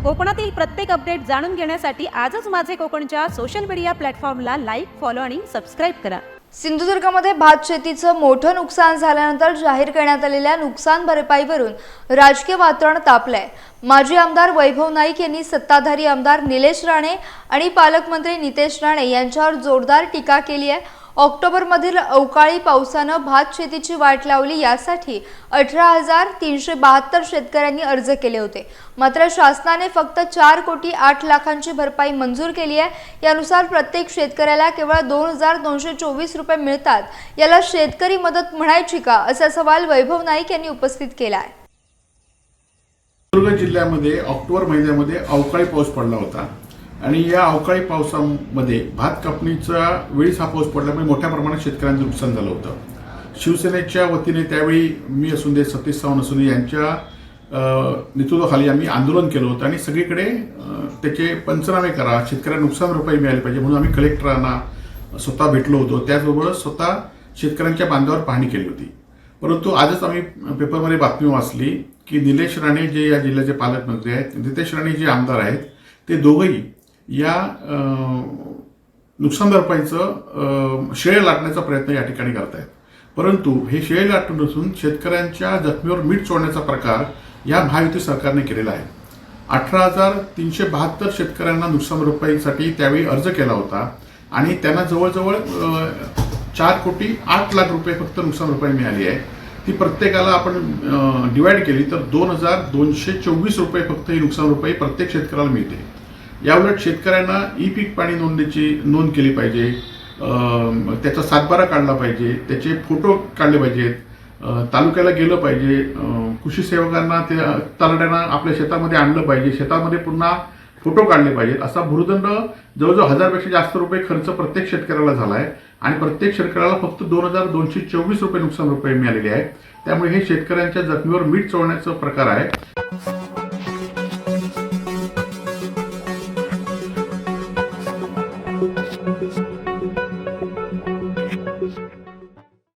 कोकणातील प्रत्येक अपडेट जाणून घेण्यासाठी आजच माझे कोकणच्या सोशल मीडिया प्लॅटफॉर्मला लाईक, फॉलो आणि सबस्क्राईब करा। सिंधुदुर्गमध्ये भात शेतीचं मोठं नुकसान झाल्यानंतर जाहीर करण्यात आलेल्या नुकसान भरपाईवरून राजकीय वातावरण तापलंय। माजी आमदार वैभव नाईक यांनी सत्ताधारी आमदार निलेश राणे आणि पालकमंत्री नितेश राणे यांच्यावर जोरदार टीका केली आहे। ऑक्टोबरमधील अवकाळी पावसानं भात शेतीची वाट लावली, यासाठी 18,372 शेतकऱ्यांनी अर्ज केले होते। मात्र शासनाने फक्त 4,08,00,000ची भरपाई मंजूर केली आहे। यानुसार प्रत्येक शेतकऱ्याला केवळ 2,224 रुपये मिळतात। याला शेतकरी मदत म्हणायची का, असा सवाल वैभव नाईक यांनी उपस्थित केला आहे। सिंधुदुर्ग जिल्ह्यामध्ये ऑक्टोबर महिन्यामध्ये अवकाळी पाऊस पडला होता आणि या अवकाळी पावसामध्ये भात कापणीचा वेळीच हा पाऊस पडल्यामुळे मोठ्या प्रमाणात शेतकऱ्यांचं नुकसान झालं होतं। शिवसेनेच्या वतीने त्यावेळी मी असून दे, सतीश सावंत असून दे यांच्या नेतृत्वाखाली आम्ही आंदोलन केलं होतं आणि सगळीकडे त्याचे पंचनामे करा, शेतकऱ्यांना नुकसान भरपाई मिळाली पाहिजे म्हणून आम्ही कलेक्टरांना स्वतः भेटलो होतो। त्याचबरोबर स्वतः शेतकऱ्यांच्या बांधावर पाहणी केली होती। परंतु आजच आम्ही पेपरमध्ये बातमी वाचली की निलेश राणे जे या जिल्ह्याचे पालकमंत्री आहेत, नितेश राणे जे आमदार आहेत, ते दोघंही या नुकसान भरपाईचं श्रेय लाटण्याचा प्रयत्न या ठिकाणी करत आहेत। परंतु हे श्रेय लाटून नसून शेतकऱ्यांच्या जखमीवर मीठ चोळण्याचा प्रकार या महायुती सरकारने केलेला आहे। 18,372 शेतकऱ्यांना नुकसान भरपाईसाठी त्यावेळी अर्ज केला होता आणि त्यांना जवळजवळ 4,08,00,000 रुपये फक्त नुकसान भरपाई मिळाली आहे। ती प्रत्येकाला आपण डिवाइड केली तर 2,224 रुपये फक्त ही नुकसान भरपाई प्रत्येक शेतकऱ्याला मिळते। याउलट शेतकऱ्यांना ई-पीक पाणी नोंदणीची नोंद केली पाहिजे, त्याचा सातबारा काढला पाहिजे, त्याचे फोटो काढले पाहिजेत, तालुक्याला गेलं पाहिजे, कृषी सेवकांना त्या तलाट्यांना आपल्या शेतामध्ये आणलं पाहिजे, शेतामध्ये पुन्हा फोटो काढले पाहिजेत। असा भूर्दंड जवळजवळ 1,000पेक्षा जास्त रुपये खर्च प्रत्येक शेतकऱ्याला झाला आहे आणि प्रत्येक शेतकऱ्याला फक्त 2,224 रुपये नुकसान भरपाई मिळालेली आहे। त्यामुळे हे शेतकऱ्यांच्या जखमीवर मीठ चोळण्याचा प्रकार आहे।